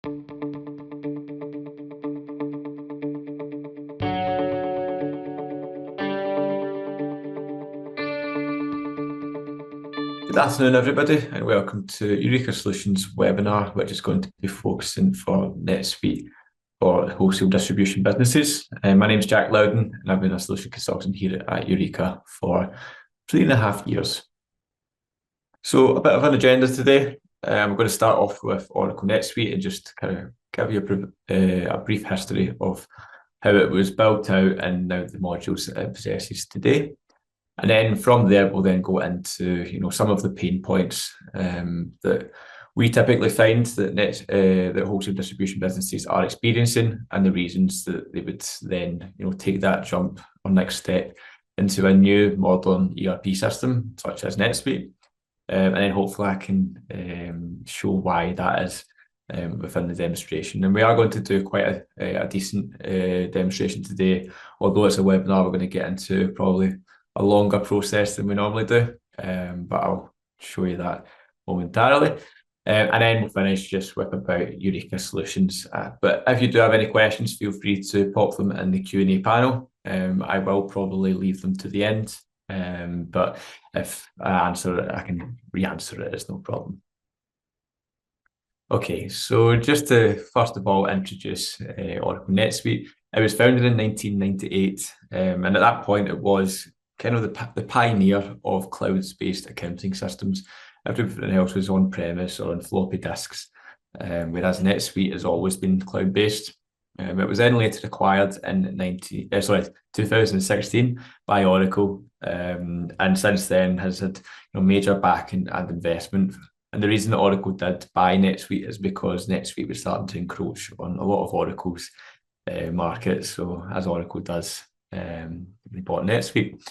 Good afternoon, everybody, and welcome to Eureka Solutions webinar, which is going to be focusing for NetSuite for wholesale distribution businesses. My name is Jack Loudon, and I've been a solution consultant here at Eureka for 3.5 years. So a bit of an agenda today. I'm going to start off with Oracle NetSuite and just kind of give you a brief history of how it was built out and now the modules that it possesses today. And then from there, we'll then go into some of the pain points that we typically find that wholesale distribution businesses are experiencing, and the reasons that they would then take that jump or next step into a new modern ERP system such as NetSuite. And then hopefully I can show why that is within the demonstration. And we are going to do quite a decent demonstration today, although it's a webinar. We're going to get into probably a longer process than we normally do, but I'll show you that momentarily. And then we'll finish just with about Eureka Solutions. But if you do have any questions, feel free to pop them in the Q&A panel. I will probably leave them to the end, but if I answer it, I can re-answer it, it's no problem. Okay, so just to first of all introduce Oracle NetSuite. It was founded in 1998, and at that point it was kind of the pioneer of cloud-based accounting systems. Everything else was on-premise or on floppy disks, whereas NetSuite has always been cloud-based. It was then later acquired in 2016 by Oracle, and since then has had major backing and investment. And the reason that Oracle did buy NetSuite is because NetSuite was starting to encroach on a lot of Oracle's markets. So as Oracle does, they bought NetSuite.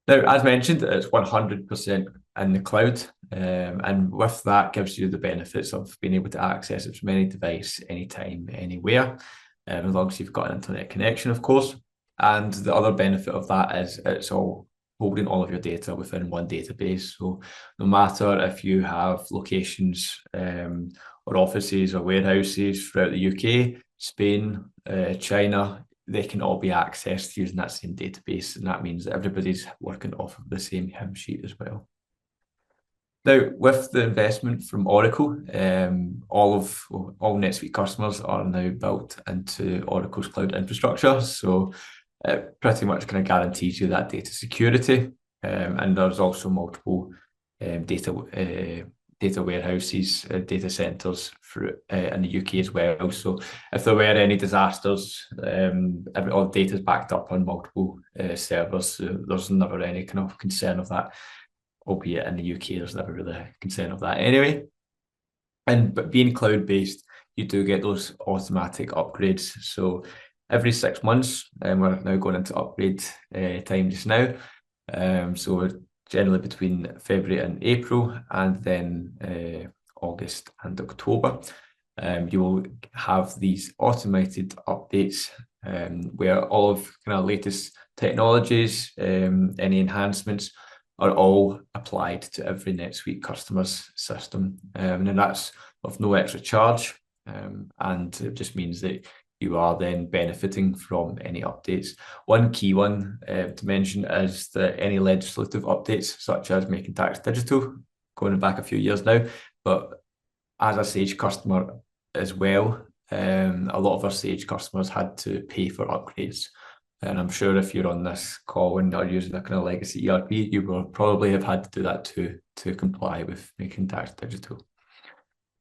Now, as mentioned, it's 100% in the cloud, and with that gives you the benefits of being able to access it from any device, anytime, anywhere, as long as you've got an internet connection, of course. And the other benefit of that is it's all holding all of your data within one database. So no matter if you have locations or offices or warehouses throughout the UK, Spain, China, they can all be accessed using that same database, and that means that everybody's working off of the same hymn sheet as well. Now, with the investment from Oracle, all NetSuite customers are now built into Oracle's cloud infrastructure, so it pretty much kind of guarantees you that data security, and there's also multiple data warehouses, data centers in the UK as well. So if there were any disasters, all the data is backed up on multiple servers. So there's never any kind of concern of that, albeit in the UK, there's never really a concern of that anyway. But being cloud-based, you do get those automatic upgrades. So every 6 months, we're now going into upgrade time just now. So we're generally between February and April, and then August and October. You will have these automated updates where all of kind of latest technologies, any enhancements are all applied to every NetSuite customer's system. And then that's of no extra charge, and it just means that you are then benefiting from any updates. One key one to mention is that any legislative updates, such as making tax digital, going back a few years now, but as a Sage customer as well, a lot of our Sage customers had to pay for upgrades. And I'm sure if you're on this call and are using a kind of legacy ERP, you will probably have had to do that to comply with making tax digital.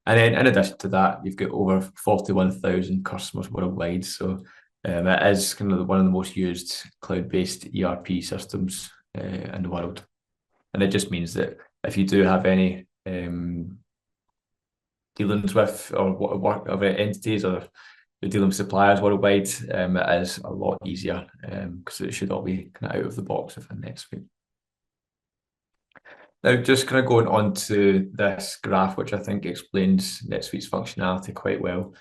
And then in addition to that, you've got over 41,000 customers worldwide. So it is kind of one of the most used cloud-based ERP systems in the world. And it just means that if you do have any dealings with or work of entities, or you're dealing with suppliers worldwide, it is a lot easier because it should all be kind of out of the box within NetSuite. Now, just kind of going on to this graph, which I think explains NetSuite's functionality quite well.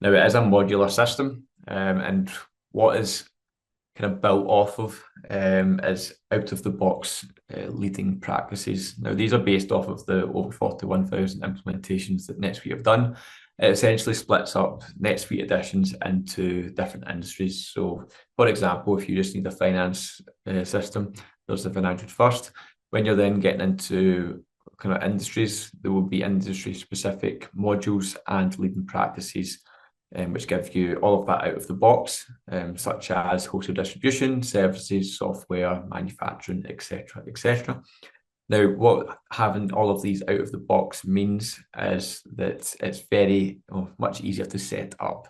Now, it is a modular system, and what is kind of built off of is out-of-the-box leading practices. Now, these are based off of the over 41,000 implementations that NetSuite have done, it essentially splits up NetSuite editions into different industries. So, for example, if you just need a finance system, there's the financial first. When you're then getting into kind of industries, there will be industry-specific modules and leading practices, which give you all of that out of the box, such as wholesale distribution, services, software, manufacturing, etc., etc. Now, what having all of these out of the box means is that it's much easier to set up.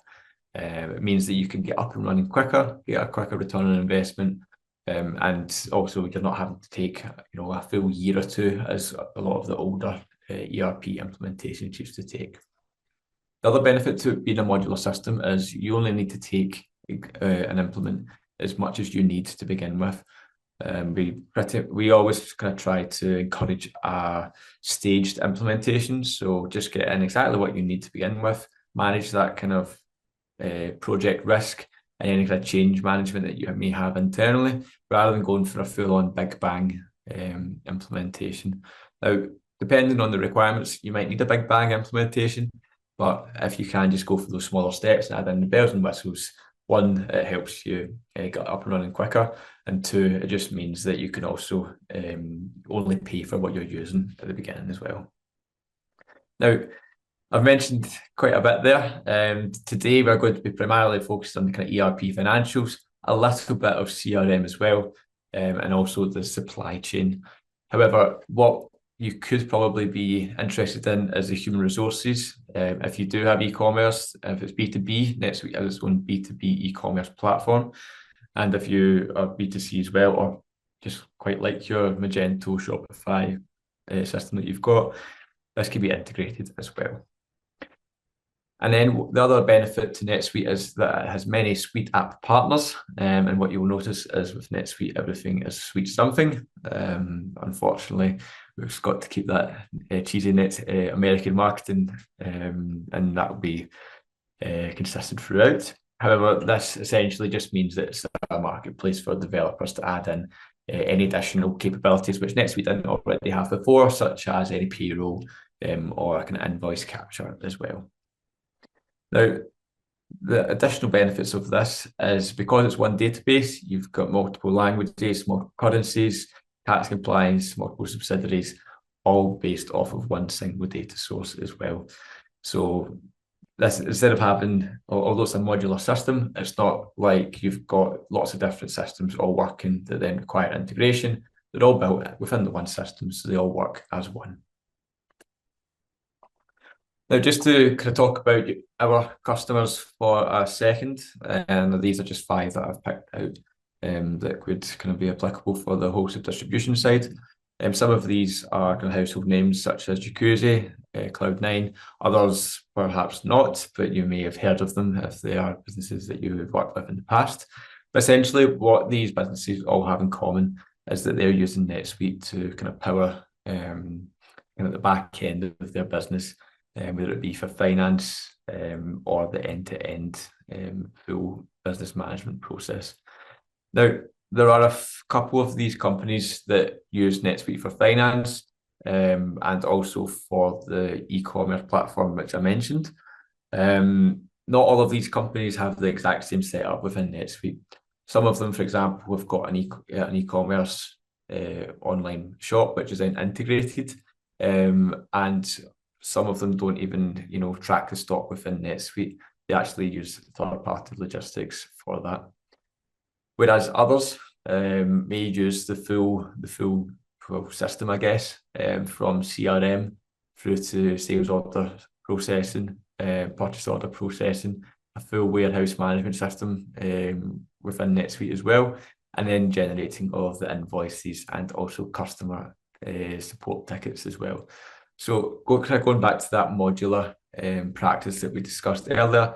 It means that you can get up and running quicker, get a quicker return on investment, and also you're not having to take a full year or two, as a lot of the older ERP implementations used to take. The other benefit to being a modular system is you only need to take and implement as much as you need to begin with. We always kind of try to encourage a staged implementation. So just get in exactly what you need to begin with, manage that kind of project risk and any kind of change management that you may have internally, rather than going for a full-on big bang implementation. Now, depending on the requirements, you might need a big bang implementation, but if you can just go for those smaller steps and add in the bells and whistles, one, it helps you get up and running quicker, and two, it just means that you can also only pay for what you're using at the beginning as well. Now, I've mentioned quite a bit there. Today, we're going to be primarily focused on the kind of ERP financials, a little bit of CRM as well, and also the supply chain. However, what you could probably be interested in is the human resources. If you do have e-commerce, if it's B2B, NetSuite has its own B2B e-commerce platform. And if you are B2C as well, or just quite like your Magento Shopify system that you've got, this can be integrated as well. And then the other benefit to NetSuite is that it has many Suite app partners. And what you'll notice is with NetSuite, everything is Suite something. Unfortunately, we've got to keep that cheesy American marketing, and that will be consistent throughout. However, this essentially just means that it's a marketplace for developers to add in any additional capabilities which NetSuite didn't already have before, such as any payroll or kind of invoice capture as well. Now, the additional benefits of this is because it's one database, you've got multiple languages, multiple currencies, tax compliance, multiple subsidiaries, all based off of one single data source as well. So this, instead of having, although it's a modular system, it's not like you've got lots of different systems all working that then require integration. They're all built within the one system, so they all work as one. Now, just to kind of talk about our customers for a second, and these are just 5 that I've picked out that could kind of be applicable for the wholesale distribution side. Some of these are kind of household names such as Jacuzzi, Cloud9, others perhaps not, but you may have heard of them if they are businesses that you have worked with in the past. But essentially, what these businesses all have in common is that they're using NetSuite to kind of power kind of the back end of their business, whether it be for finance or the end-to-end full business management process. Now, there are a couple of these companies that use NetSuite for finance and also for the e-commerce platform, which I mentioned. Not all of these companies have the exact same setup within NetSuite. Some of them, for example, have got an e-commerce online shop, which is then integrated, and some of them don't even, track the stock within NetSuite. They actually use third-party logistics for that. Whereas others may use the full system, I guess, from CRM through to sales order processing, purchase order processing, a full warehouse management system within NetSuite as well, and then generating all of the invoices and also customer support tickets as well. So going back to that modular practice that we discussed earlier,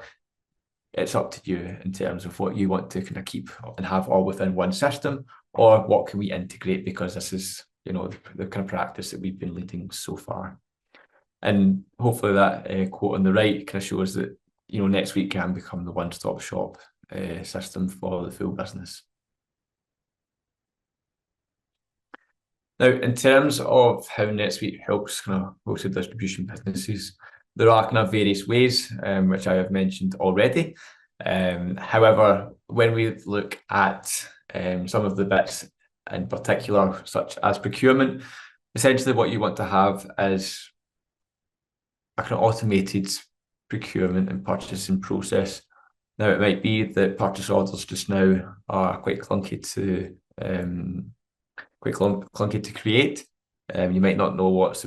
it's up to you in terms of what you want to kind of keep and have all within one system, or what can we integrate, because this is, the kind of practice that we've been leading so far. And hopefully that quote on the right kind of shows that, NetSuite can become the one-stop shop system for the full business. Now, in terms of how NetSuite helps kind of wholesale distribution businesses, There are kind of various ways, which I have mentioned already. However, when we look at some of the bits in particular, such as procurement, essentially what you want to have is a kind of automated procurement and purchasing process. Now, it might be that purchase orders just now are quite clunky to create. You might not know what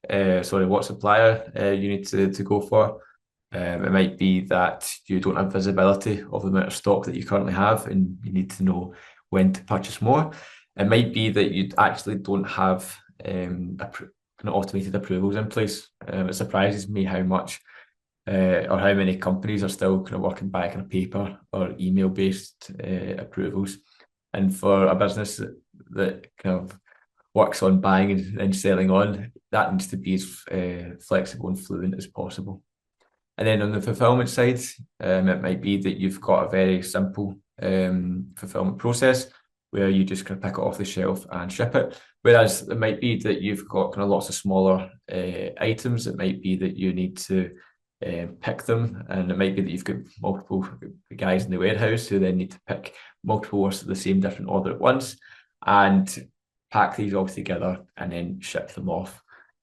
what supplier you need to go for. It might be that you don't have visibility of the amount of stock that you currently have, and you need to know when to purchase more. It might be that you actually don't have kind of automated approvals in place. It surprises me how much or how many companies are still kind of working by kind of paper or email-based approvals. And for a business that kind of works on buying and selling on, that needs to be as flexible and fluent as possible. And then on the fulfillment side, it might be that you've got a very simple fulfillment process where you just kind of pick it off the shelf and ship it. Whereas it might be that you've got kind of lots of smaller items. It might be that you need to pick them, and it might be that you've got multiple guys in the warehouse who then need to pick multiple orders of the same different order at once and pack these all together and then ship them off.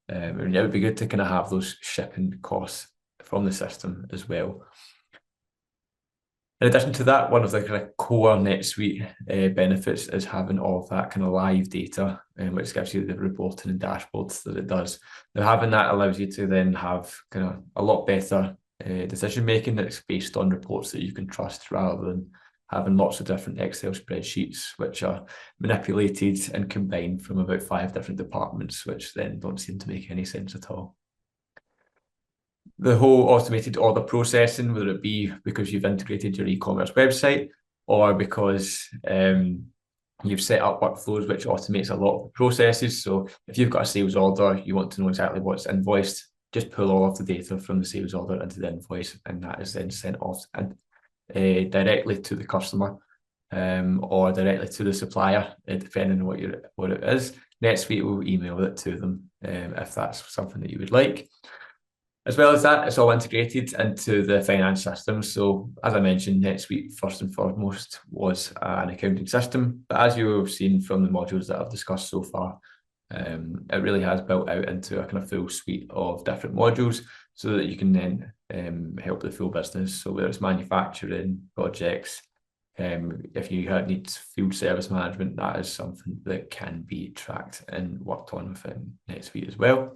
And it would be good to kind of have those shipping costs from the system as well. In addition to that, one of the kind of core NetSuite benefits is having all of that kind of live data, which gives you the reporting and dashboards that it does. Now, having that allows you to then have kind of a lot better decision making that's based on reports that you can trust, rather than having lots of different Excel spreadsheets which are manipulated and combined from about 5 different departments, which then don't seem to make any sense at all. The whole automated order processing, whether it be because you've integrated your e-commerce website or because you've set up workflows which automates a lot of the processes. So if you've got a sales order, you want to know exactly what's invoiced, just pull all of the data from the sales order into the invoice, and that is then sent off and directly to the customer or directly to the supplier, depending on what it is. NetSuite will email it to them if that's something that you would like. As well as that, it's all integrated into the finance system. So as I mentioned, NetSuite first and foremost was an accounting system, but as you have seen from the modules that I've discussed so far, it really has built out into a kind of full suite of different modules so that you can then help the full business. So whether it's manufacturing, projects, if you need field service management, that is something that can be tracked and worked on within NetSuite as well.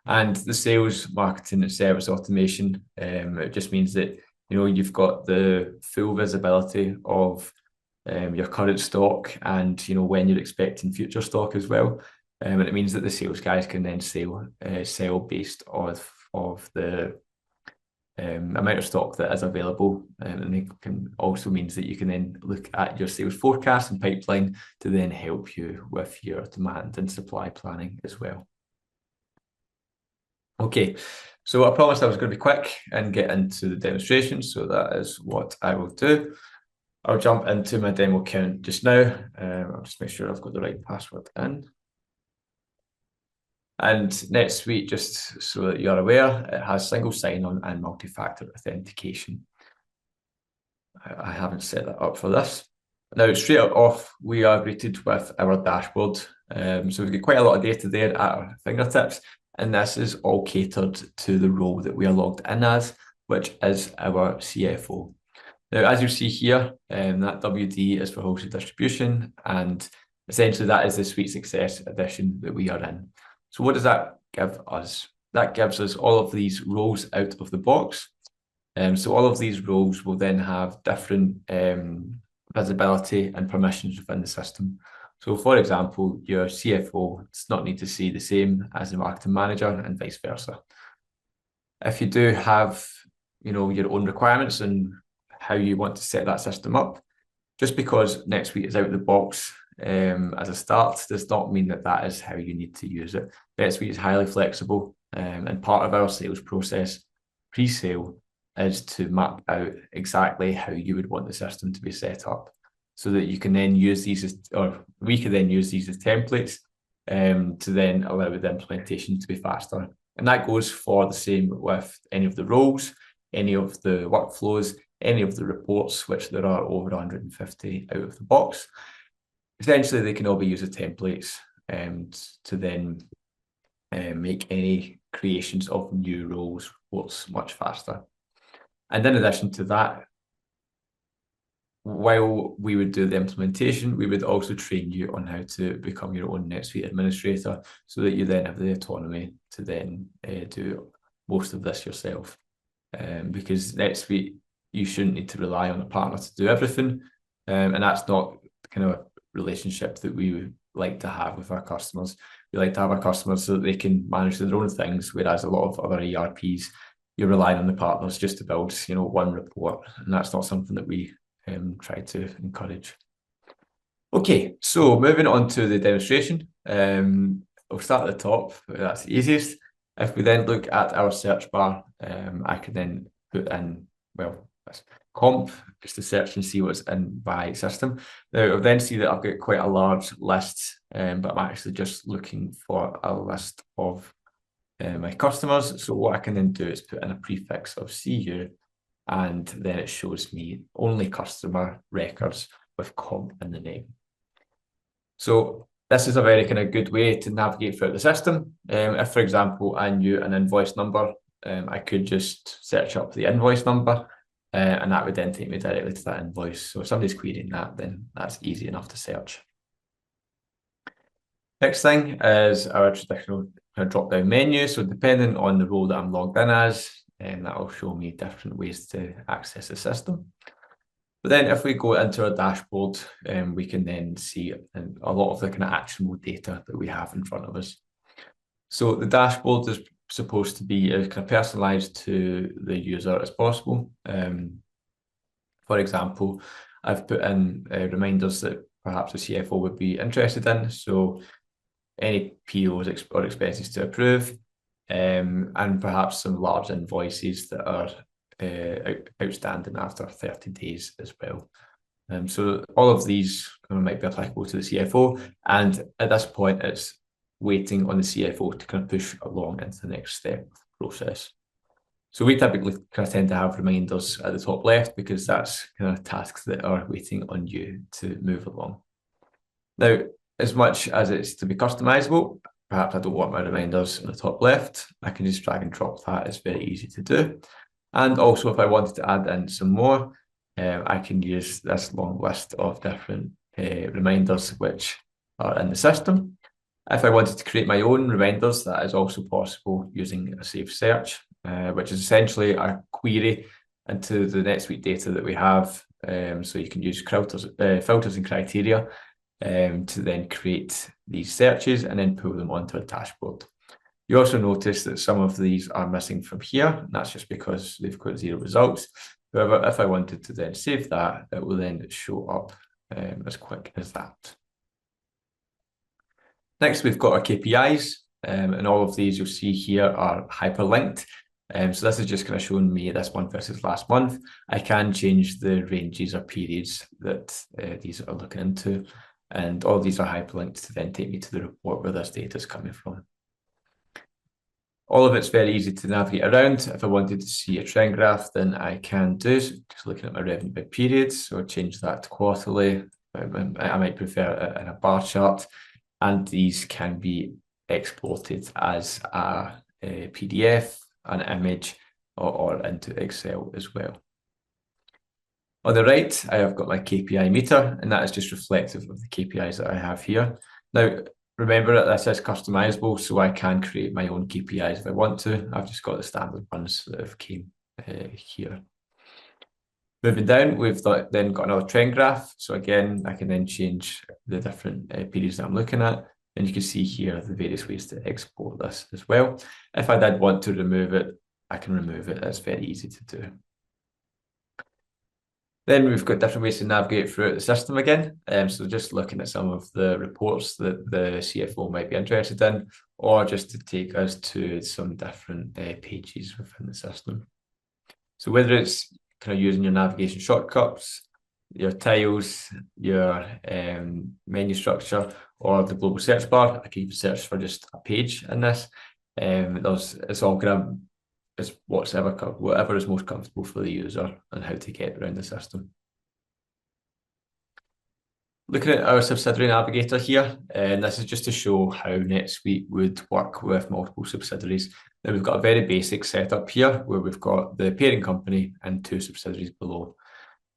And the sales, marketing and service automation, it just means that you've got the full visibility of your current stock and when you're expecting future stock as well. And it means that the sales guys can then sell based off of the amount of stock that is available, and it can also means that you can then look at your sales forecast and pipeline to then help you with your demand and supply planning as well. Okay, so I promised I was going to be quick and get into the demonstration, so that is what I will do. I'll jump into my demo account just now. I'll just make sure I've got the right password in. And NetSuite, just so that you're aware, it has single sign-on and multi-factor authentication. I haven't set that up for this. Now, straight off, we are greeted with our dashboard. So we've got quite a lot of data there at our fingertips. And this is all catered to the role that we are logged in as, which is our CFO. Now, as you see here, that WD is for wholesale distribution, and essentially that is the Suite Success edition that we are in. So what does that give us? That gives us all of these roles out of the box. So all of these roles will then have different visibility and permissions within the system. So for example, your CFO does not need to see the same as the marketing manager and vice versa. If you do have, your own requirements and how you want to set that system up, just because NetSuite is out of the box as a start does not mean that that is how you need to use it. NetSuite is highly flexible, and part of our sales process, pre-sale, is to map out exactly how you would want the system to be set up, so that you can then use these as, or we can then use these as templates to then allow the implementation to be faster And that goes for the same with any of the roles, any of the workflows, any of the reports, which there are over 150 out of the box. Essentially, they can all be used as templates to then make any creations of new roles reports much faster. And in addition to that, while we would do the implementation, we would also train you on how to become your own NetSuite administrator so that you then have the autonomy to then do most of this yourself. Because NetSuite, you shouldn't need to rely on a partner to do everything. And that's not the kind of relationship that we would like to have with our customers. We like to have our customers so that they can manage their own things, whereas a lot of other ERPs, you're relying on the partners just to build, one report. And that's not something that we try to encourage. Okay, so moving on to the demonstration. We'll start at the top, that's the easiest. If we then look at our search bar, I can then put in, comp, just to search and see what's in by system. Now, I'll then see that I've got quite a large list, but I'm actually just looking for a list of my customers. So what I can then do is put in a prefix of CU, and then it shows me only customer records with comp in the name. So this is a very kind of good way to navigate throughout the system. If, for example, I knew an invoice number, I could just search up the invoice number, and that would then take me directly to that invoice. So if somebody's querying that, then that's easy enough to search. Next thing is our traditional drop-down menu. So depending on the role that I'm logged in as, that will show me different ways to access the system. But then if we go into our dashboard, we can then see a lot of the kind of actionable data that we have in front of us. So the dashboard is supposed to be as kind of personalized to the user as possible. For example, I've put in reminders that perhaps the CFO would be interested in. So any POs or expenses to approve, and perhaps some large invoices that are outstanding after 30 days as well. So all of these might be applicable to the CFO, and at this point it's waiting on the CFO to kind of push along into the next step of the process. So we typically kind of tend to have reminders at the top left because that's kind of tasks that are waiting on you to move along. Now, as much as it's to be customizable, perhaps I don't want my reminders in the top left, I can just drag and drop that. It's very easy to do. And also, if I wanted to add in some more, I can use this long list of different reminders which are in the system. If I wanted to create my own reminders, that is also possible using a Save Search, which is essentially a query into the NetSuite data that we have. So you can use filters and criteria to then create these searches and then pull them onto a dashboard. You also notice that some of these are missing from here, and that's just because they've got 0 results. However, if I wanted to then save that, it will then show up as quick as that. Next, we've got our KPIs, and all of these you'll see here are hyperlinked. So this is just kind of showing me this month versus last month. I can change the ranges or periods that these are looking into, and all of these are hyperlinked to then take me to the report where this data is coming from. All of it's very easy to navigate around. If I wanted to see a trend graph, then I can do. So just looking at my revenue by periods, so I'll change that to quarterly. I might prefer it in a bar chart, and these can be exported as a PDF, an image, or into Excel as well. On the right, I have got my KPI meter, and that is just reflective of the KPIs that I have here. Now, remember that this is customizable, so I can create my own KPIs if I want to. I've just got the standard ones that have came here. Moving down, we've then got another trend graph. So again, I can then change the different periods that I'm looking at. And you can see here the various ways to export this as well. If I did want to remove it, I can remove it. That's very easy to do. Then we've got different ways to navigate throughout the system again. So just looking at some of the reports that the CFO might be interested in, or just to take us to some different pages within the system. So whether it's kind of using your navigation shortcuts, your tiles, your menu structure, or the global search bar, I can even search for just a page in this. It's all kind of, it's whatever is most comfortable for the user and how to get around the system. Looking at our subsidiary navigator here, and this is just to show how NetSuite would work with multiple subsidiaries. Now we've got a very basic setup here where we've got the parent company and 2 subsidiaries below.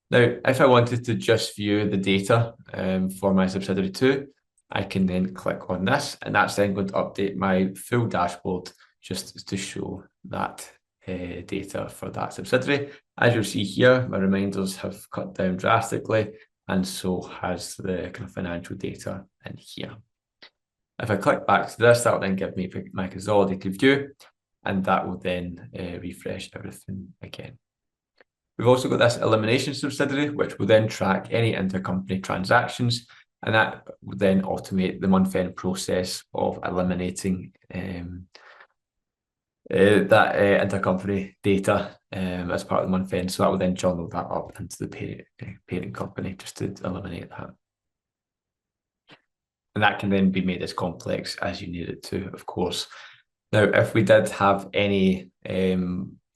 Now, if I wanted to just view the data for my subsidiary 2, I can then click on this, and that's then going to update my full dashboard just to show that data for that subsidiary. As you'll see here, my reminders have cut down drastically, and so has the kind of financial data in here. If I click back to this, that will then give me my consolidated view, and that will then refresh everything again. We've also got this elimination subsidiary, which will then track any intercompany transactions, and that will then automate the month-end process of eliminating that intercompany data as part of the month-end. So that will then journal that up into the parent company just to eliminate that. And that can then be made as complex as you need it to, of course. Now, if we did have any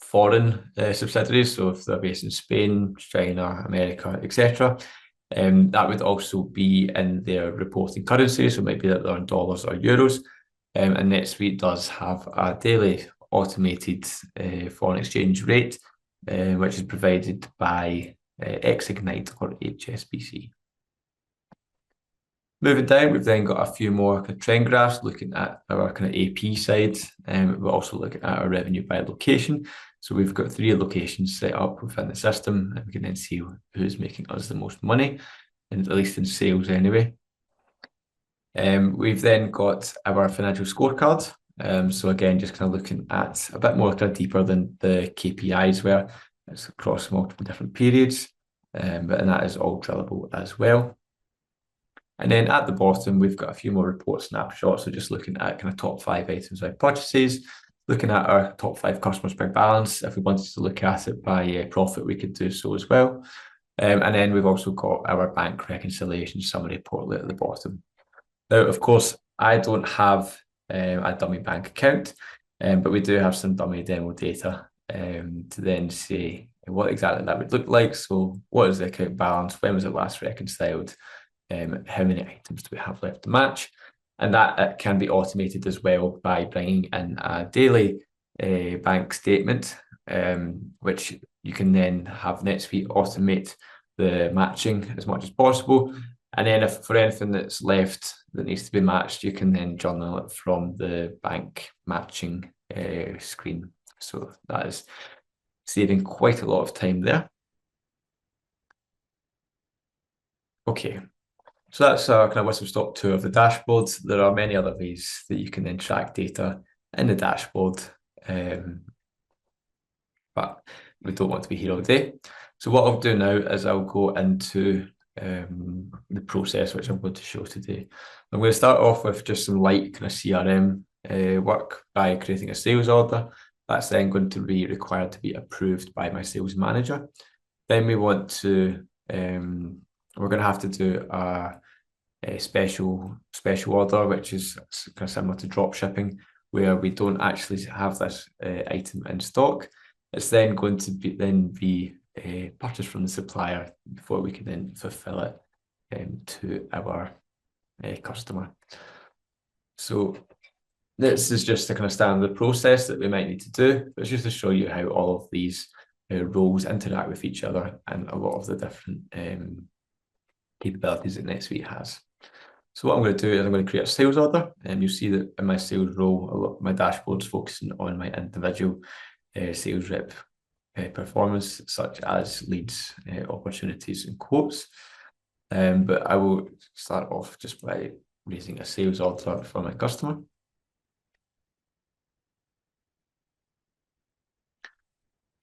foreign subsidiaries, so if they're based in Spain, China, America, etc., that would also be in their reporting currency, so it might be that they're in dollars or euros. And NetSuite does have a daily automated foreign exchange rate, which is provided by Xignite or HSBC. Moving down, we've then got a few more kind of trend graphs looking at our kind of AP side, and we're also looking at our revenue by location. So we've got 3 locations set up within the system, and we can then see who's making us the most money, and at least in sales anyway. We've then got our financial scorecard. So again, just kind of looking at a bit more kind of deeper than the KPIs were. It's across multiple different periods, and that is all drillable as well. And then at the bottom, we've got a few more report snapshots. So just looking at kind of top 5 items by purchases, looking at our top 5 customers by balance. If we wanted to look at it by profit, we could do so as well. And then we've also got our bank reconciliation summary portlet at the bottom. Now, of course, I don't have a dummy bank account, but we do have some dummy demo data to then say what exactly that would look like. So what is the account balance? When was it last reconciled? How many items do we have left to match? And that can be automated as well by bringing in a daily bank statement, which you can then have NetSuite automate the matching as much as possible. And then if for anything that's left that needs to be matched, you can then journal it from the bank matching screen. So that is saving quite a lot of time there. Okay. So that's a kind of whistle-stop tour of the dashboard. There are many other ways that you can then track data in the dashboard, but we don't want to be here all day. So what I'll do now is I'll go into the process which I'm going to show today. I'm going to start off with just some light kind of CRM work by creating a sales order. That's then going to be required to be approved by my sales manager. Then we want to we're going to have to do a special order, which is kind of similar to drop shipping, where we don't actually have this item in stock. It's then going to be purchased from the supplier before we can then fulfill it to our customer. So this is just a kind of standard process that we might need to do, but it's just to show you how all of these roles interact with each other and a lot of the different capabilities that NetSuite has. So what I'm going to do is I'm going to create a sales order, and you'll see that in my sales role, my dashboard's focusing on my individual sales rep performance, such as leads, opportunities, and quotes. But I will start off just by raising a sales order for my customer.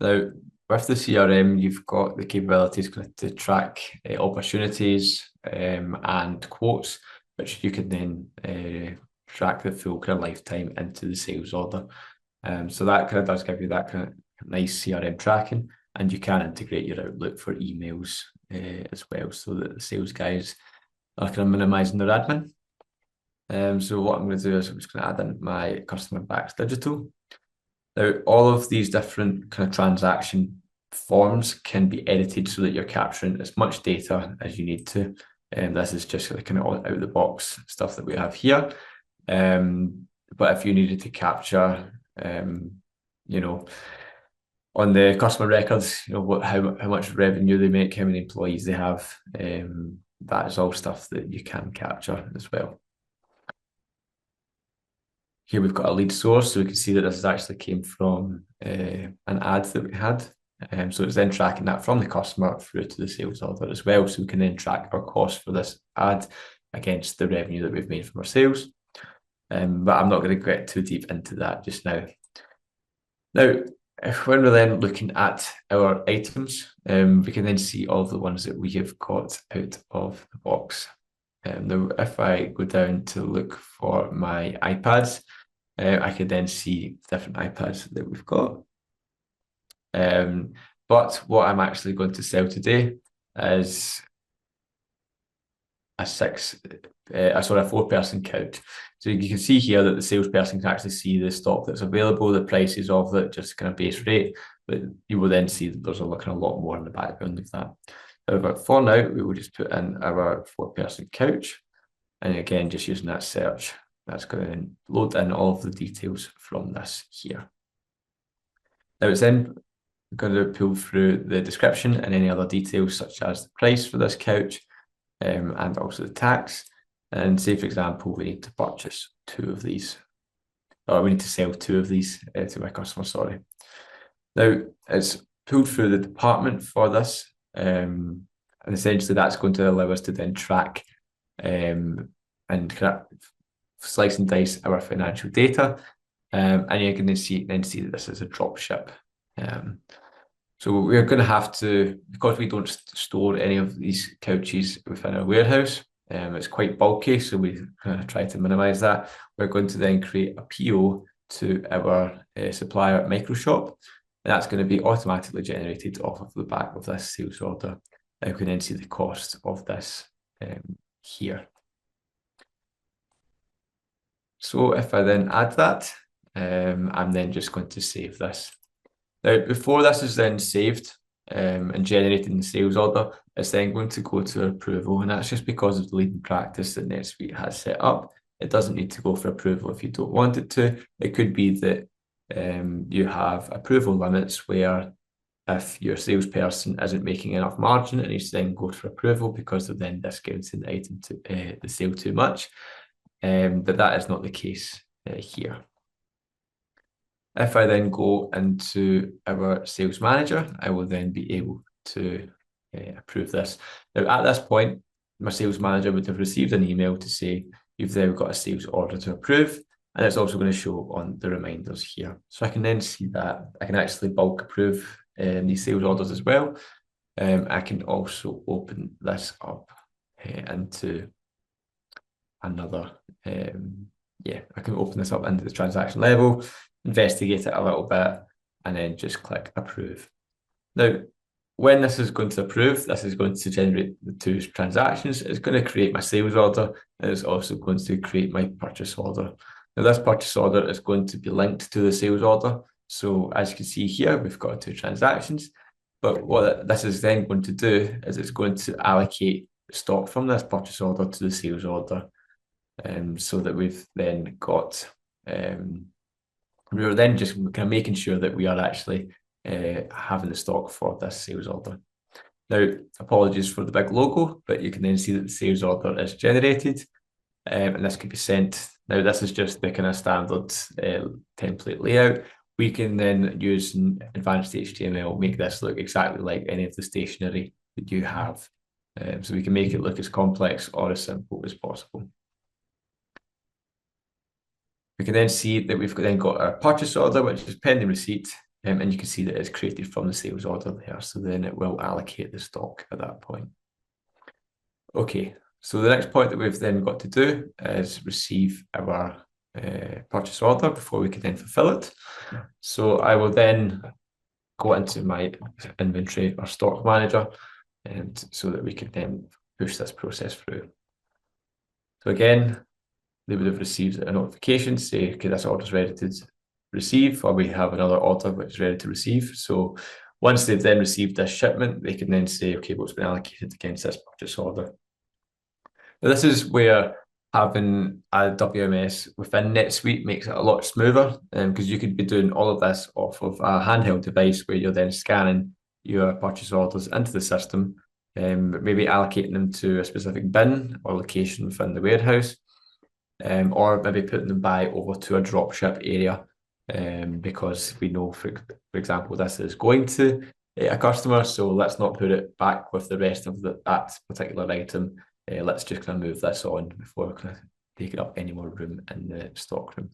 Now, with the CRM, you've got the capabilities to track opportunities and quotes, which you can then track the full kind of lifetime into the sales order. So that kind of does give you that kind of nice CRM tracking, and you can integrate your Outlook for emails as well, so that the sales guys are kind of minimizing their admin. So what I'm going to do is I'm just going to add in my customer backs digital. Now, all of these different kind of transaction forms can be edited so that you're capturing as much data as you need to. This is just the kind of out of the box stuff that we have here. But if you needed to capture, you know, on the customer records, you know, how much revenue they make, how many employees they have, that is all stuff that you can capture as well. Here we've got a lead source, so we can see that this actually came from an ad that we had. So it's then tracking that from the customer through to the sales order as well. So we can then track our cost for this ad against the revenue that we've made from our sales. But I'm not going to get too deep into that just now. Now, when we're then looking at our items, we can then see all of the ones that we have got out of the box. Now, if I go down to look for my iPads, I can then see different iPads that we've got. But what I'm actually going to sell today is a 4-person couch. So you can see here that the salesperson can actually see the stock that's available, the prices of it, just kind of base rate, but you will then see that there's a lot more in the background of that. However, for now, we will just put in our 4-person couch, and again, just using that search, that's going to load in all of the details from this here. Now it's then going to pull through the description and any other details such as the price for this couch, and also the tax. And say, for example, we need to purchase 2 of these, or we need to sell 2 of these to my customer, sorry. Now, it's pulled through the department for this, and essentially that's going to allow us to then track and kind of slice and dice our financial data, and you can then see that this is a drop ship. So we're going to have to, because we don't store any of these couches within our warehouse, it's quite bulky, so we try to minimize that. We're going to then create a PO to our supplier Microshop, and that's going to be automatically generated off of the back of this sales order. And you can then see the cost of this here. So if I then add that, I'm then just going to save this. Now, before this is then saved and generated in the sales order, it's then going to go to approval, and that's just because of the leading practice that NetSuite has set up. It doesn't need to go for approval if you don't want it to. It could be that you have approval limits where if your salesperson isn't making enough margin, it needs to then go for approval because they're then discounting the item to the sale too much. But that is not the case here. If I then go into our sales manager, I will then be able to approve this. Now, at this point, my sales manager would have received an email to say, you've now got a sales order to approve, and it's also going to show on the reminders here. So I can then see that I can actually bulk approve these sales orders as well. I can also open this up into another, I can open this up into the transaction level, investigate it a little bit, and then just click approve. Now, when this is going to approve, this is going to generate the 2 transactions. It's going to create my sales order, and it's also going to create my purchase order. Now, this purchase order is going to be linked to the sales order. So as you can see here, we've got 2 transactions. But what this is then going to do is it's going to allocate stock from this purchase order to the sales order. So that we've then got, we're then just kind of making sure that we are actually having the stock for this sales order. Now, apologies for the big logo, but you can then see that the sales order is generated, and this can be sent. Now, this is just the kind of standard template layout. We can then use advanced HTML, make this look exactly like any of the stationery that you have. So we can make it look as complex or as simple as possible. We can then see that we've then got our purchase order, which is pending receipt, and you can see that it's created from the sales order there. So then it will allocate the stock at that point. Okay, so the next point that we've then got to do is receive our purchase order before we can then fulfill it. So I will then go into my inventory or stock manager, and so that we can then push this process through. So again, they would have received a notification say, okay, this order is ready to receive, or we have another order which is ready to receive. So once they've then received this shipment, they can then say, okay, what's been allocated against this purchase order. Now, this is where having a WMS within NetSuite makes it a lot smoother, because you could be doing all of this off of a handheld device where you're then scanning your purchase orders into the system, maybe allocating them to a specific bin or location within the warehouse, or maybe putting them by over to a dropship area, because we know, for example, this is going to a customer, so let's not put it back with the rest of that particular item. Let's just kind of move this on before kind of taking up any more room in the stock room.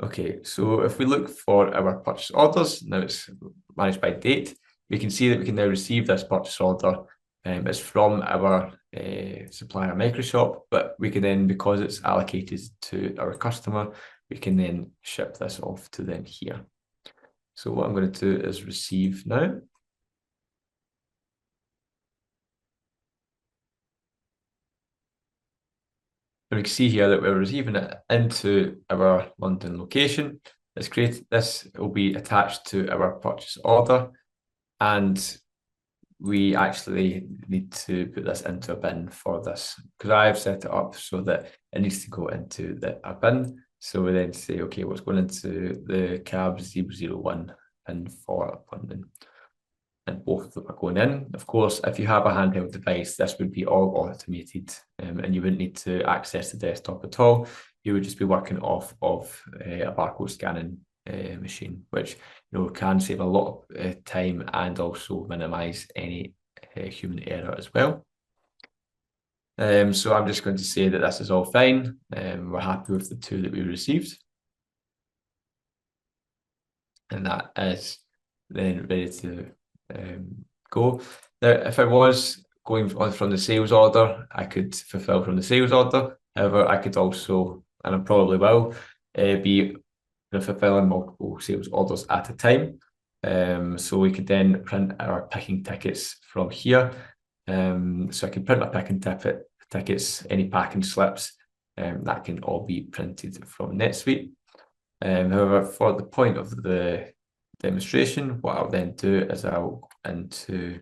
Okay, so if we look for our purchase orders, now it's managed by date, we can see that we can now receive this purchase order. It's from our supplier Microshop, but we can then, because it's allocated to our customer, we can then ship this off to them here. So what I'm going to do is receive now. And we can see here that we're receiving it into our London location. It's great. This will be attached to our purchase order, and we actually need to put this into a bin for this, because I've set it up so that it needs to go into a bin. So we then say, okay, what's going into the cab 001 bin for London. And both of them are going in. Of course, if you have a handheld device, this would be all automated, and you wouldn't need to access the desktop at all. You would just be working off of a barcode scanning machine, which can save a lot of time and also minimize any human error as well. So I'm just going to say that this is all fine. We're happy with the two that we received, and that is then ready to go. Now, if I was going on from the sales order, I could fulfill from the sales order. However, I could also, and I probably will, be fulfilling multiple sales orders at a time. So we could then print our picking tickets from here. So I can print my picking tickets, any packing slips, that can all be printed from NetSuite. However, for the point of the demonstration, what I'll then do is I'll go into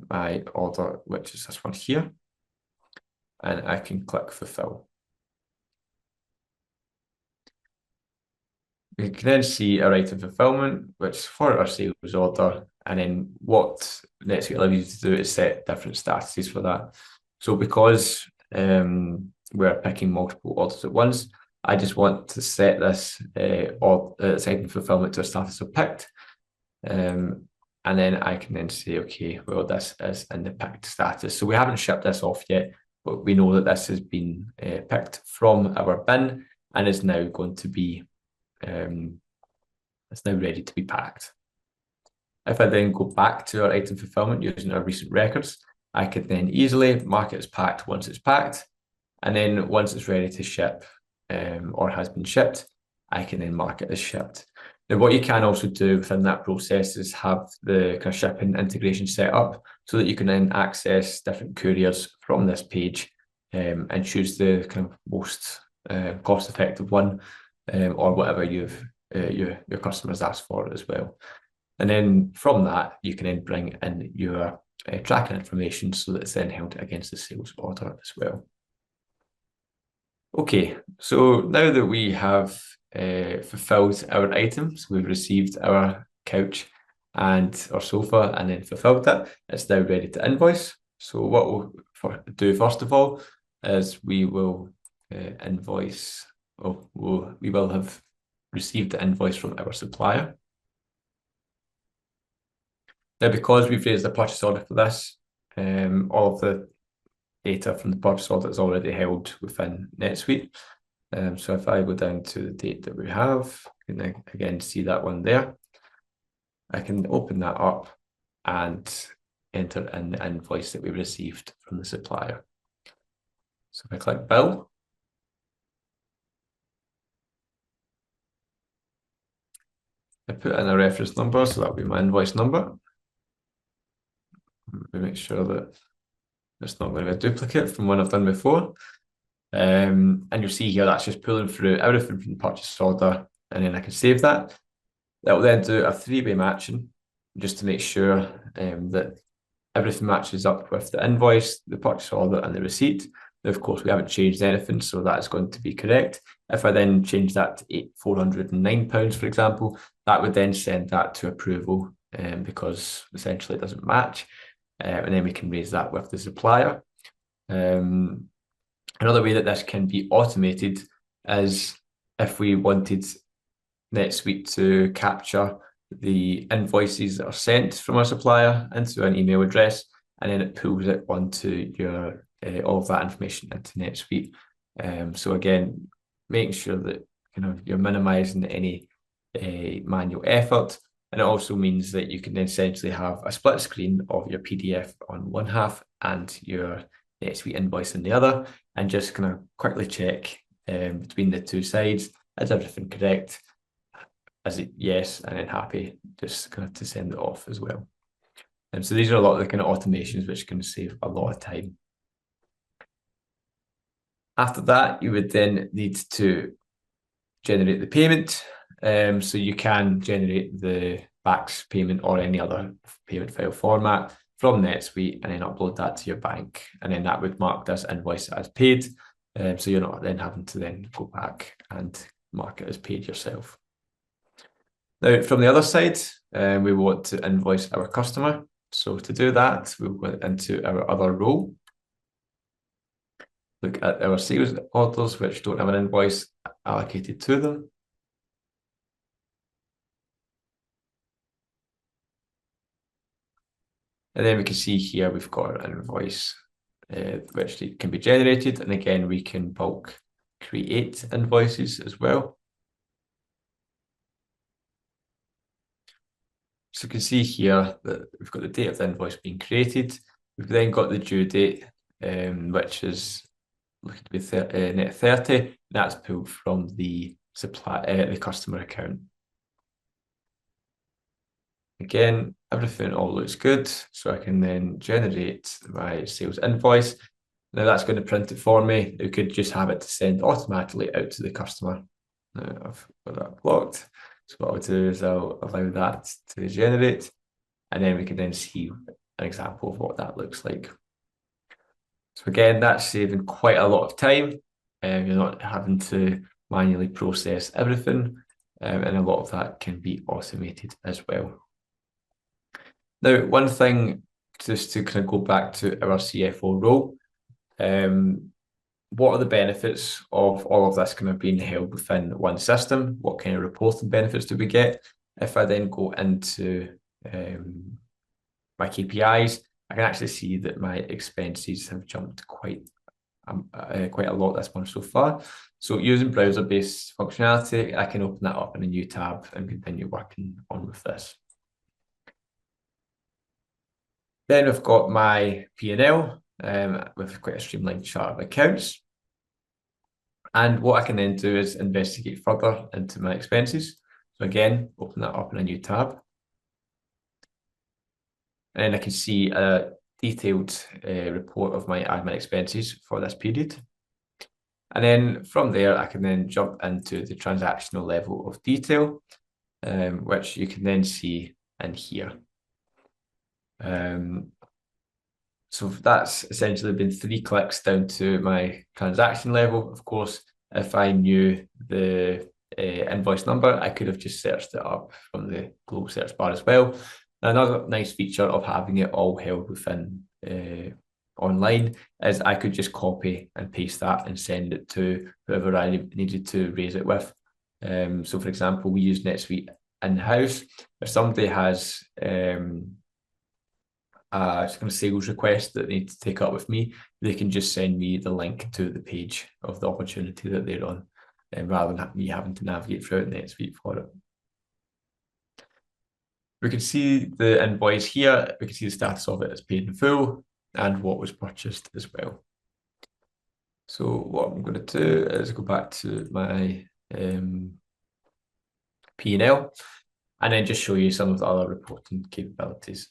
my order, which is this one here, and I can click fulfill. We can then see our item fulfillment, which is for our sales order, and then what NetSuite allows you to do is set different statuses for that. So because we're picking multiple orders at once, I just want to set this item fulfillment to a status of picked. And then I can then say, okay, well, this is in the picked status. So we haven't shipped this off yet, but we know that this has been picked from our bin and is now going to be, it's now ready to be packed. If I then go back to our item fulfillment using our recent records, I could then easily mark it as packed once it's packed. And then once it's ready to ship, or has been shipped, I can then mark it as shipped. Now, what you can also do within that process is have the kind of shipping integration set up so that you can then access different couriers from this page, and choose the kind of most cost-effective one, or whatever your customers ask for as well. And then from that, you can then bring in your tracking information so that it's then held against the sales order as well. Okay, so now that we have fulfilled our items, we've received our couch and our sofa and then fulfilled it, it's now ready to invoice. So what we'll do first of all is we will invoice, we will have received the invoice from our supplier. Now, because we've raised a purchase order for this, all of the data from the purchase order is already held within NetSuite. So if I go down to the date that we have, you can again see that one there. I can open that up and enter in the invoice that we received from the supplier. So if I click bill, I put in a reference number, so that'll be my invoice number. Let me make sure that it's not going to be a duplicate from one I've done before. And you'll see here that's just pulling through everything from the purchase order, and then I can save that. That will then do a three-way matching just to make sure that everything matches up with the invoice, the purchase order, and the receipt. Now, of course, we haven't changed anything, so that's going to be correct. If I then change that to £409, for example, that would then send that to approval because essentially it doesn't match. And then we can raise that with the supplier. Another way that this can be automated is if we wanted NetSuite to capture the invoices that are sent from our supplier into an email address, and then it pulls it onto your all of that information into NetSuite. So again, making sure that you're minimizing any manual effort, and it also means that you can then essentially have a split screen of your PDF on one half and your NetSuite invoice on the other, and just kind of quickly check between the two sides, is everything correct? Is it yes, and then happy, just kind of to send it off as well. And so these are a lot of the kind of automations which can save a lot of time. After that, you would then need to generate the payment. So you can generate the BACS payment or any other payment file format from NetSuite and then upload that to your bank. And then that would mark this invoice as paid. So you're not then having to then go back and mark it as paid yourself. Now, from the other side, we want to invoice our customer. So to do that, we'll go into our other role. Look at our sales orders, which don't have an invoice allocated to them. And then we can see here we've got an invoice which can be generated. And again, we can bulk create invoices as well. So you can see here that we've got the date of the invoice being created. We've then got the due date, which is looking to be net 30. That's pulled from the the customer account. Again, everything all looks good, so I can then generate my sales invoice. Now that's going to print it for me. You could just have it to send automatically out to the customer. Now I've got that blocked. So what I'll do is I'll allow that to generate, and then we can then see an example of what that looks like. So again, that's saving quite a lot of time. You're not having to manually process everything, and a lot of that can be automated as well. Now, one thing, just to kind of go back to our CFO role, what are the benefits of all of this kind of being held within one system? What kind of reporting benefits do we get? If I then go into my KPIs, I can actually see that my expenses have jumped quite a lot this month so far. So using browser-based functionality, I can open that up in a new tab and continue working on with this. Then we've got my P&L with quite a streamlined chart of accounts. And what I can then do is investigate further into my expenses. So again, open that up in a new tab. And then I can see a detailed report of my admin expenses for this period. And then from there, I can then jump into the transactional level of detail, which you can then see in here. So that's essentially been 3 clicks down to my transaction level. Of course, if I knew the invoice number, I could have just searched it up from the global search bar as well. Another nice feature of having it all held within online is I could just copy and paste that and send it to whoever I needed to raise it with. So for example, we use NetSuite in-house. If somebody has a kind of sales request that they need to take up with me, they can just send me the link to the page of the opportunity that they're on, rather than me having to navigate throughout NetSuite for it. We can see the invoice here. We can see the status of it as paid in full and what was purchased as well. So what I'm going to do is go back to my P&L and then just show you some of the other reporting capabilities.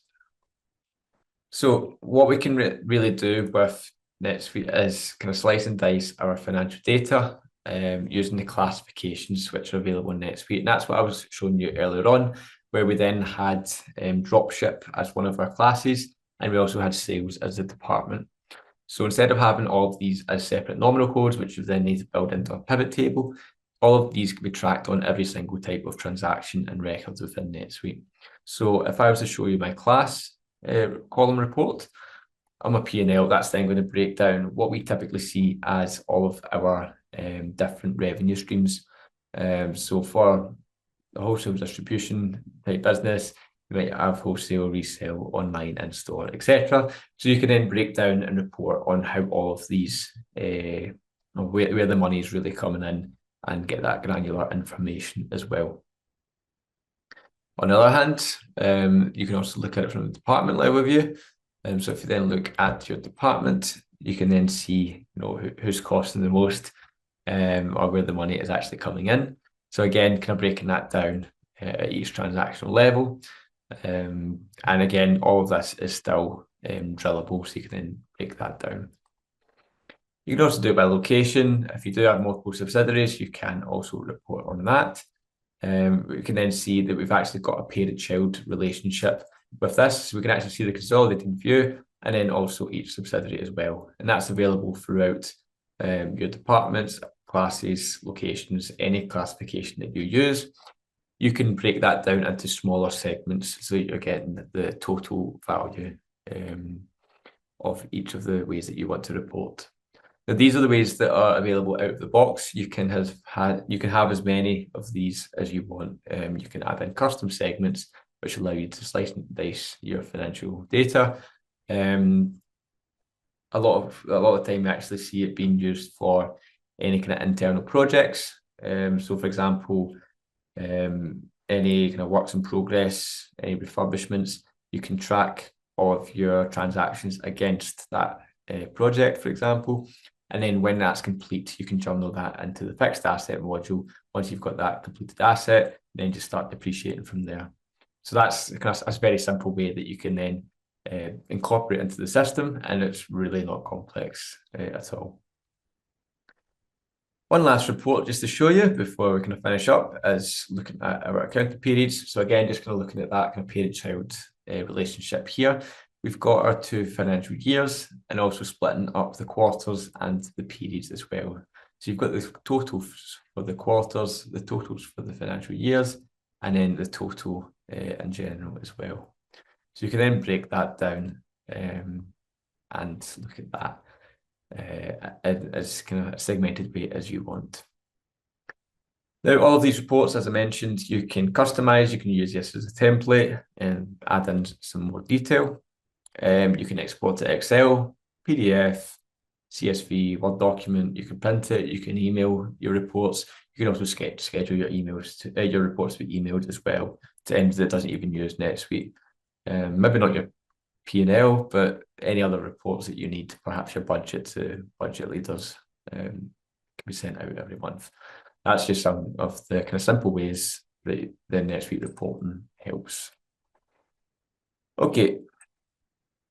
So what we can really do with NetSuite is kind of slice and dice our financial data using the classifications which are available in NetSuite. And that's what I was showing you earlier on, where we then had dropship as one of our classes, and we also had sales as a department. So instead of having all of these as separate nominal codes, which you then need to build into a pivot table, all of these can be tracked on every single type of transaction and records within NetSuite. So if I was to show you my class column report on my P&L, that's then going to break down what we typically see as all of our different revenue streams. So for the wholesale distribution type business, you might have wholesale, resale, online, in-store, etc. So you can then break down and report on how all of these, where the money is really coming in, and get that granular information as well. On the other hand, you can also look at it from the department level view. So if you then look at your department, you can then see, who's costing the most, or where the money is actually coming in. So again, kind of breaking that down at each transactional level. And again, all of this is still drillable, so you can then break that down. You can also do it by location. If you do have multiple subsidiaries, you can also report on that. We can then see that we've actually got a parent-child relationship with this. So we can actually see the consolidated view and then also each subsidiary as well. And that's available throughout your departments, classes, locations, any classification that you use. You can break that down into smaller segments so you're getting the total value of each of the ways that you want to report. Now, these are the ways that are available out of the box. You can have as many of these as you want. You can add in custom segments, which allow you to slice and dice your financial data. A lot of the time, we actually see it being used for any kind of internal projects. So, for example, any kind of works in progress, any refurbishments, you can track all of your transactions against that project, for example. And then when that's complete, you can journal that into the fixed asset module. Once you've got that completed asset, then just start depreciating from there. So that's a very simple way that you can then incorporate into the system, and it's really not complex at all. One last report just to show you before we kind of finish up is looking at our accounting periods. So again, just kind of looking at that kind of parent-child relationship here. We've got our 2 financial years and also splitting up the quarters and the periods as well. So you've got the totals for the quarters, the totals for the financial years, and then the total in general as well. So you can then break that down and look at that as kind of a segmented way as you want. Now, all of these reports, as I mentioned, you can customize. You can use this as a template and add in some more detail. You can export to Excel, PDF, CSV, Word document. You can print it. You can email your reports. You can also schedule your your reports to be emailed as well to ends that doesn't even use NetSuite. Maybe not your P&L, but any other reports that you need, perhaps your budget to budget leaders, can be sent out every month. That's just some of the kind of simple ways that the NetSuite reporting helps. Okay,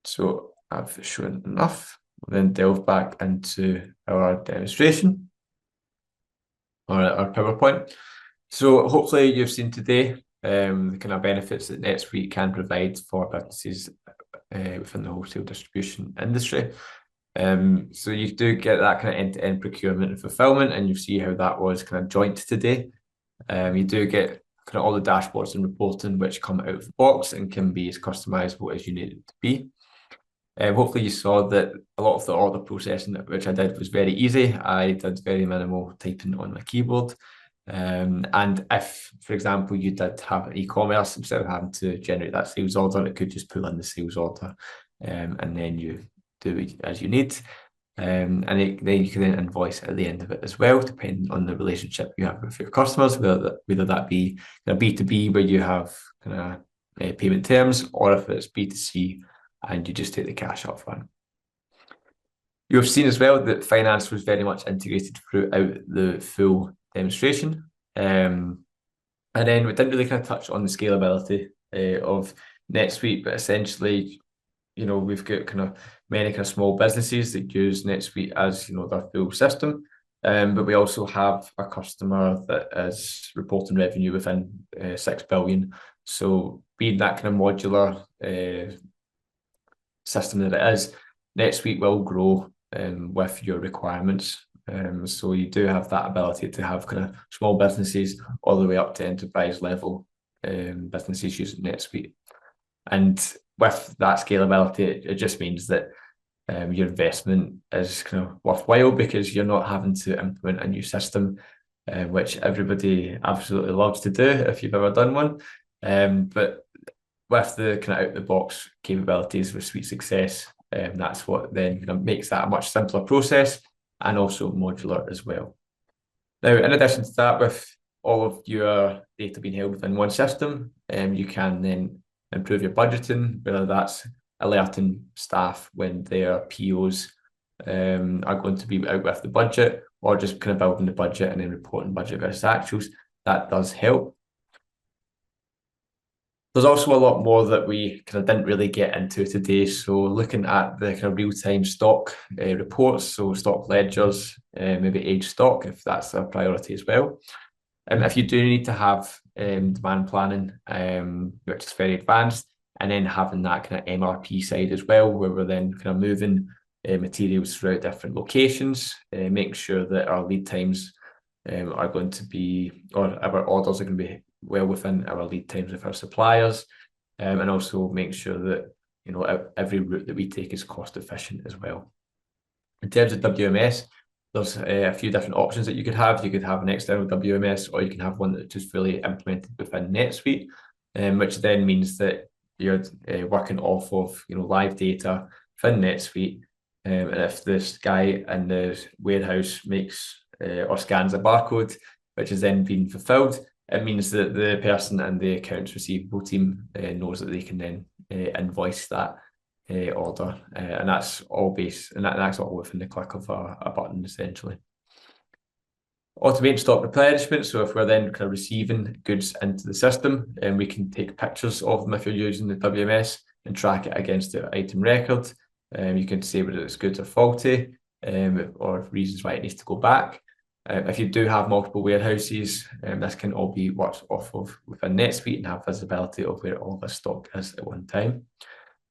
so I've shown enough. We'll then delve back into our demonstration or our PowerPoint. So hopefully you've seen today the kind of benefits that NetSuite can provide for businesses within the wholesale distribution industry. So you do get that kind of end-to-end procurement and fulfillment, and you see how that was kind of joint today. You do get kind of all the dashboards and reporting which come out of the box and can be as customizable as you need it to be. Hopefully you saw that a lot of the order processing which I did was very easy. I did very minimal typing on my keyboard. And if, for example, you did have e-commerce, instead of having to generate that sales order, it could just pull in the sales order, and then you do it as you need. And then you can then invoice at the end of it as well, depending on the relationship you have with your customers, whether that be B2B, where you have kind of payment terms, or if it's B2C and you just take the cash up front. You've seen as well that finance was very much integrated throughout the full demonstration. And then we didn't really kind of touch on the scalability of NetSuite, but essentially we've got kind of many kind of small businesses that use NetSuite as, their full system. But we also have a customer that is reporting revenue within 6 billion. So being that kind of modular system that it is, NetSuite will grow with your requirements. So you do have that ability to have kind of small businesses all the way up to enterprise level businesses using NetSuite. And with that scalability, it just means that your investment is kind of worthwhile because you're not having to implement a new system, which everybody absolutely loves to do if you've ever done one. But with the kind of out-the-box capabilities with Suite Success, that's what then kind of makes that a much simpler process and also modular as well. Now, in addition to that, with all of your data being held within one system, you can then improve your budgeting, whether that's alerting staff when their POs are going to be out with the budget, or just kind of building the budget and then reporting budget versus actuals. That does help. There's also a lot more that we kind of didn't really get into today. So looking at the kind of real-time stock reports, so stock ledgers, maybe age stock, if that's a priority as well. If you do need to have demand planning, which is very advanced, and then having that kind of MRP side as well, where we're then kind of moving materials throughout different locations, making sure that our lead times are going to be, or our orders are going to be well within our lead times with our suppliers, and also make sure that every route that we take is cost efficient as well. In terms of WMS, there's a few different options that you could have. You could have an external WMS, or you can have one that's just fully implemented within NetSuite, which then means that you're working off of live data within NetSuite, and if this guy in the warehouse makes or scans a barcode, which is then being fulfilled, it means that the person in the accounts receivable team knows that they can then invoice that order, and that's all that's all within the click of a button essentially. Automate stock replenishment. So if we're then kind of receiving goods into the system, and we can take pictures of them if you're using the WMS and track it against the item record. You can say whether it's goods are faulty, or reasons why it needs to go back. If you do have multiple warehouses, this can all be worked off of within NetSuite and have visibility of where all the stock is at one time.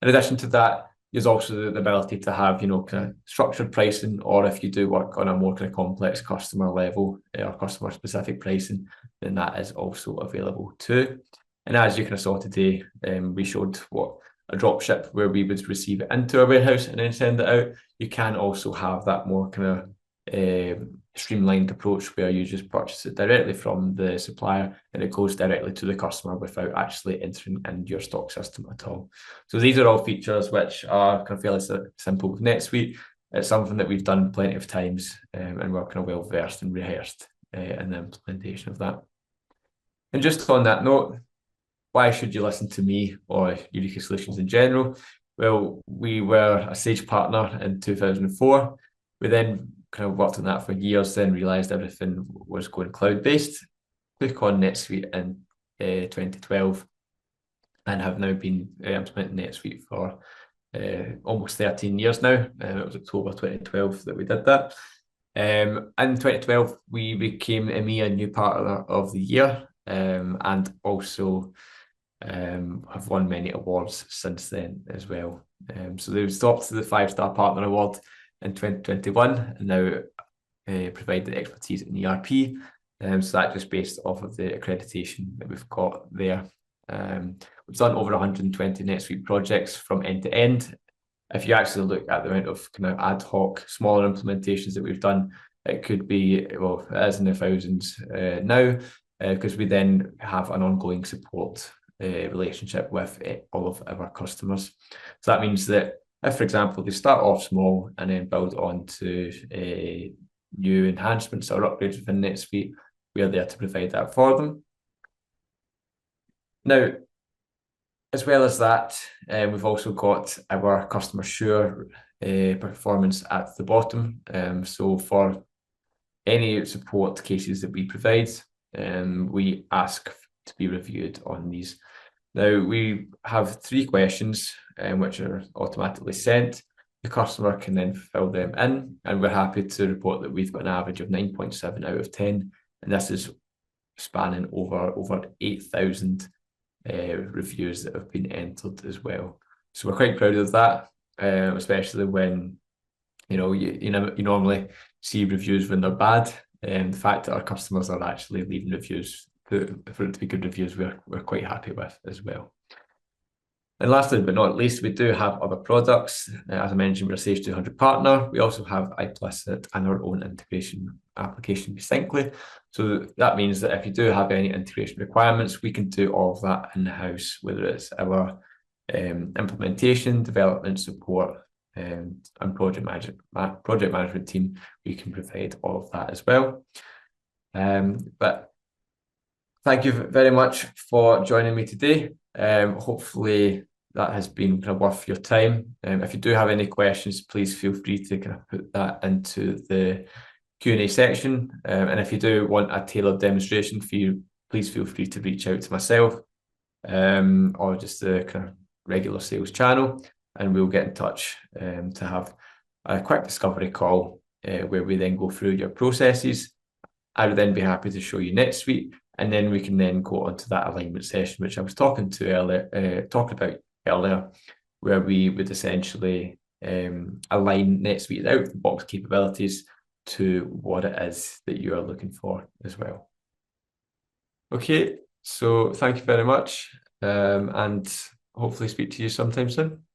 In addition to that, there's also the ability to have, kind of structured pricing, or if you do work on a more kind of complex customer level or customer specific pricing, then that is also available too. And as you kind of saw today, we showed what a drop ship where we would receive it into a warehouse and then send it out. You can also have that more kind of streamlined approach where you just purchase it directly from the supplier and it goes directly to the customer without actually entering in your stock system at all. So these are all features which are kind of fairly simple with NetSuite. It's something that we've done plenty of times, and we're kind of well versed and rehearsed in the implementation of that. And just on that note, why should you listen to me or Eureka Solutions in general? Well, we were a Sage partner in 2004. We then kind of worked on that for years, then realised everything was going cloud-based. Took on NetSuite in 2012 and have now been implementing NetSuite for almost 13 years now. It was October 2012 that we did that. In 2012, we became EMEA New Partner of the Year, and also have won many awards since then as well. So they stopped the 5-star partner award in 2021 and now provide the expertise in ERP. So that's just based off of the accreditation that we've got there. We've done over 120 NetSuite projects from end to end. If you actually look at the amount of kind of ad hoc, smaller implementations that we've done, it could be, well, it is in the thousands now, because we then have an ongoing support relationship with all of our customers. So that means that if, for example, they start off small and then build on to new enhancements or upgrades within NetSuite, we are there to provide that for them. Now, as well as that, we've also got our customer sure performance at the bottom. So for any support cases that we provide, we ask to be reviewed on these. Now, we have 3 questions which are automatically sent. The customer can then fill them in, and we're happy to report that we've got an average of 9.7 out of 10, and this is spanning over 8,000 reviews that have been entered as well. So we're quite proud of that, especially when you normally see reviews when they're bad, and the fact that our customers are actually leaving reviews for it to be good reviews, we're quite happy with as well. And lastly but not least, we do have other products. As I mentioned, we're a Sage 200 partner. We also have iPlicit and our own integration application, Syncly. So that means that if you do have any integration requirements, we can do all of that in-house, whether it's our implementation, development, support, and project management team. We can provide all of that as well. But thank you very much for joining me today. Hopefully that has been kind of worth your time. If you do have any questions, please feel free to kind of put that into the Q&A section. And if you do want a tailored demonstration for you, please feel free to reach out to myself or just the kind of regular sales channel, and we'll get in touch to have a quick discovery call where we then go through your processes. I would then be happy to show you NetSuite, and then we can then go on to that alignment session, which I was talking about earlier, where we would essentially align NetSuite out of the box capabilities to what it is that you are looking for as well. Okay, so thank you very much, and hopefully speak to you sometime soon.